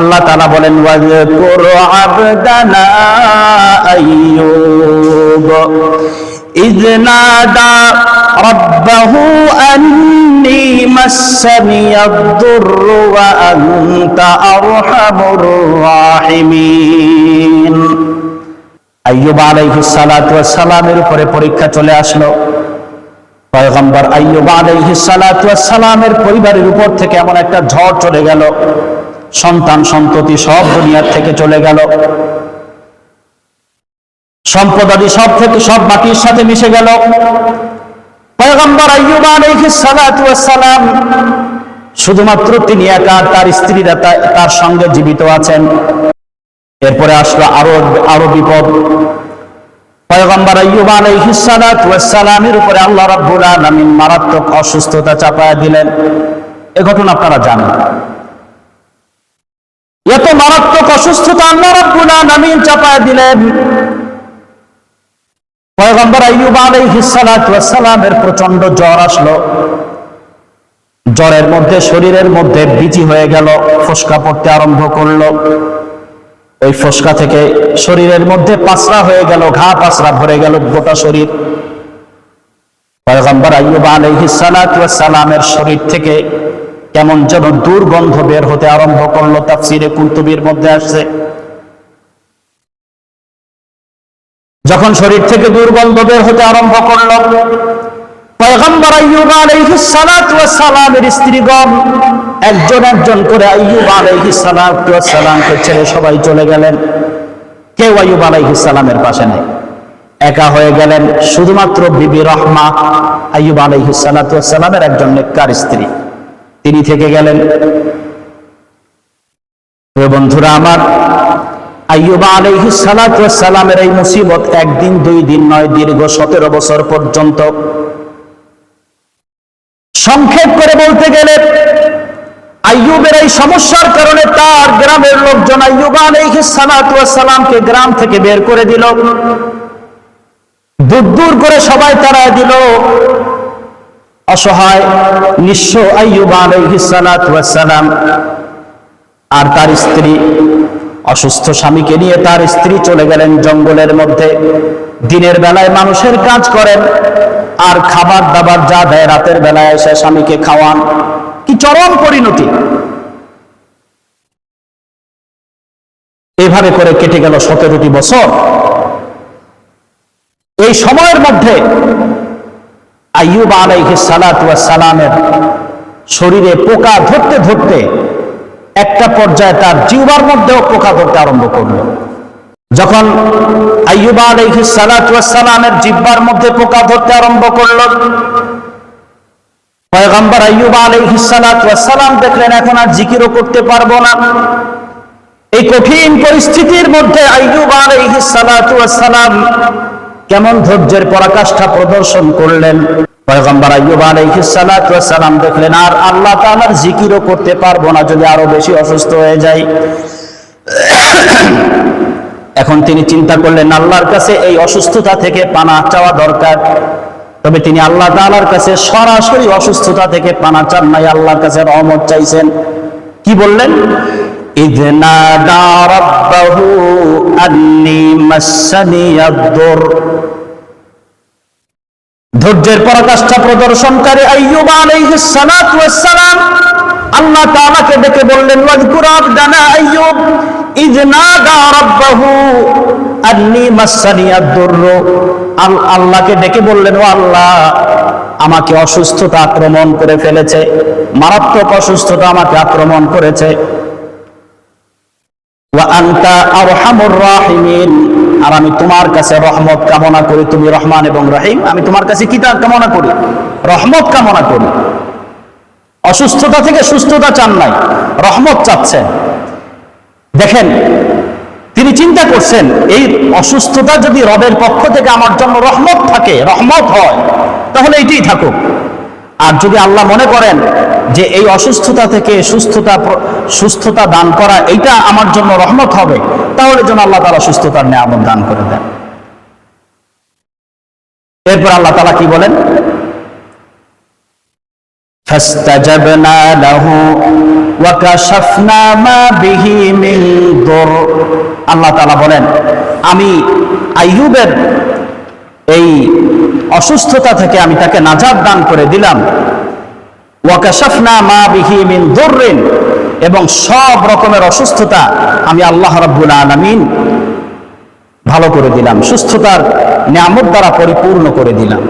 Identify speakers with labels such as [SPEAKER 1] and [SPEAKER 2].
[SPEAKER 1] আল্লাহ তাআলা বলেন ওয়াজকুর আবদানা আইয়ুব ইয নাদা রাব্বাহু আন্নী মাসসানিয়াদ-দুররু ওয়া আনতা আরহামুর রাহিমিন। আইয়ুব আলাইহিস সালাতু ওয়াস সালামের উপরে পরীক্ষা চলে আসলো। পয়গম্বর আইয়ুব আলাইহিস সালাতু ওয়াস সালামের পরিবারের উপর থেকে এমন একটা ঝড় চলে গেল, সন্তান সন্ততি সব দুনিয়ার থেকে চলে গেল, সম্পদাদি সব মাটির সাথে মিশে গেল। পয়গম্বর আইয়ুব আলাইহিস সালাতু ওয়াস সালাম শুধুমাত্র তিনি একা, তার স্ত্রীরা তার সঙ্গে জীবিত আছেন। এরপরে আসলো আরো বিপদ। পয়গম্বর আইয়ুব আলাইহিস সালাতু ওয়াস সালামের উপরে আল্লাহ রাব্বুল আলামিন মারাত্মক অসুস্থতা চাপায়া দিলেন। এই ঘটনা আপনারা জানেন। এত মারাত্মক অসুস্থতা আল্লাহ রাব্বুল আলামিন চাপায়া দিলেন। পয়গম্বর আইয়ুব আলাইহিস সালাতু ওয়াস সালামের প্রচন্ড জ্বর আসলো। জ্বরের মধ্যে শরীরের মধ্যে বিচি হয়ে গেল, ফোসকা পড়তে আরম্ভ করলো। ওই ফোসকা থেকে শরীরের মধ্যে পাঁচরা হয়ে গেল, ঘা পাঁচরা ভরে গেল গোটা শরীর। পয়গম্বর আইয়ুব আলাইহিস সালাতু ওয়াস সালামের শরীর থেকে কেমন যেন দুর্গন্ধ বের হতে আরম্ভ করলো। তাফসীরে কুরতুবীর মধ্যে আসছে, যখন শরীর থেকে দুর্গন্ধ বের হতে আরম্ভ করলো, পয়গম্বর আইয়ুব আলাইহিস সালাতু ওয়াস সালামের স্ত্রীগণ একজন একজন করে আইয়ুব আলাইহিস সালাতু ওয়াস সালামকে ছেড়ে সবাই চলে গেলেন। কেউ আইয়ুব আলাইহিস সালামের পাশে নেই, একা হয়ে গেলেন। শুধুমাত্র বিবি রহমা, আইয়ুব আলাইহিস সালাতু ওয়াস সালামের একজন নেককার স্ত্রী, তিনি থেকে গেলেন। প্রিয় বন্ধুরা আমার, আইয়ুব আলাইহিস সালাতু ওয়াস সালামের এই মুসিবত একদিন দুই দিন নয়, দীর্ঘ 17 বছর পর্যন্ত। সংক্ষেপ করে বলতে গেলে আইয়ুবের এই সমস্যার কারণে তার গ্রামের লোকজন আইয়ুব আলাইহিস সালাতু ওয়াস সালামকে গ্রাম থেকে বের করে দিল, দূর দূর করে সবাই তাড়ায় দিল। অসহায় নিঃস্ব আইয়ুব আলাইহিস সালাতু ওয়াস সালাম আর তার স্ত্রী, অসুস্থ স্বামীকে নিয়ে তার স্ত্রী চলে গেলেন জঙ্গলের মধ্যে। দিনের বেলায় মানুষের কাজ করেন, আর খাবার দাবার যা দেয় রাতের বেলায় এসে স্বামীকে খাওয়ান। কি চরম পরিণতি! এভাবে করে কেটে গেল 17টি বছর। এই সময়ের মধ্যে আইয়ুব আলাইহিস সালাতু ওয়াস সালামের শরীরে পোকা ধরতে ধরতে একটা পর্যায়ে তার জিহ্বার মধ্যেও পোকা ধরতে আরম্ভ করলো। যখন আইয়ুব আলাইহিস সালাতু ওয়াস সালামের জিহ্বার মধ্যে পোকা ধরতে আরম্ভ করলো, পয়গম্বর আইয়ুব আলাইহিস সালাতু ওয়াস সালাম দেখলেন এখন আর জিকিরও করতে পারবো না। এই কঠিন পরিস্থিতির মধ্যে আইয়ুব আলাইহিস সালাতু ওয়াস সালাম কেমন ধৈর্যের পরাকাষ্ঠা প্রদর্শন করলেন। পয়গম্বর আইয়ুব আলাইহিস সালাতু ওয়াস সালাম দেখলেন আর আল্লাহ তাআলার জিকিরও করতে পারবো না, যদি আরো বেশি অসুস্থ হয়ে যাই। এখন তিনি চিন্তা করলেন আল্লাহর কাছে এই অসুস্থতা থেকে পানাহ চাওয়া দরকার। তবে তিনি আল্লাহ তাআলার কাছে সরাসরি অসুস্থতা থেকে পানাহ চান নাই, আল্লাহর কাছে রহমত চাইছেন। কি বললেন? ইয নাদা রাব্বাহু আন্নী মাসসানিয়াদ-দুর। ধৈর্যের পরাকাষ্ঠা প্রদর্শনকারী আইয়ুব আলাইহিস সালাতু ওয়াস সালাম আল্লাহ তাআলাকে ডেকে বললেন ওয়াজকুর আবদানা আইয়ুব ইয নাদা রাব্বাহু আন্নী মাসসানিয়াদ-দুর। আল্লাহকে ডেকে বললেন, ও আল্লাহ, আমাকে অসুস্থতা আক্রমণ করে ফেলেছে, মারাত্মক অসুস্থতা আমাকে আক্রমণ করেছে। ওয়া আনতা আরহামুর রাহিমিন, আর আমি তোমার কাছে রহমত কামনা করি। তুমি রহমান এবং রহিম, আমি তোমার কাছে কি কামনা করি? রহমত কামনা করি। অসুস্থতা থেকে সুস্থতা চান নাই, রহমত চাচ্ছেন। দেখেন, তিনি চিন্তা করছেন এই অসুস্থতা যদি রবের পক্ষ থেকে আমার জন্য রহমত থাকে, রহমত হয়, তাহলে এটাই থাকুক। আর যদি আল্লাহ মনে করেন যে এই অসুস্থতা থেকে সুস্থতা দান করা এইটা আমার জন্য রহমত হবে, তাহলে যেন আল্লাহ তাআলা সুস্থতার নিয়ামত দান করে দেন। এরপর আল্লাহ তাআলা কি বলেন? ফাস্তাজাবনা লাহু ওয়া কাশাফনা মা বিহি মিন দুর। আল্লাহ তাআলা বলেন, আমি আইয়ুবের এই অসুস্থতা থেকে আমি তাকে নাজাত দান করে দিলাম। ওয়া কাশাফনা মা বিহি মিন দুররিন, এবং সব রকমের অসুস্থতা আমি আল্লাহ রাব্বুল আলামিন ভালো করে দিলাম, সুস্থতার নিয়ামত দ্বারা পরিপূর্ণ করে দিলাম।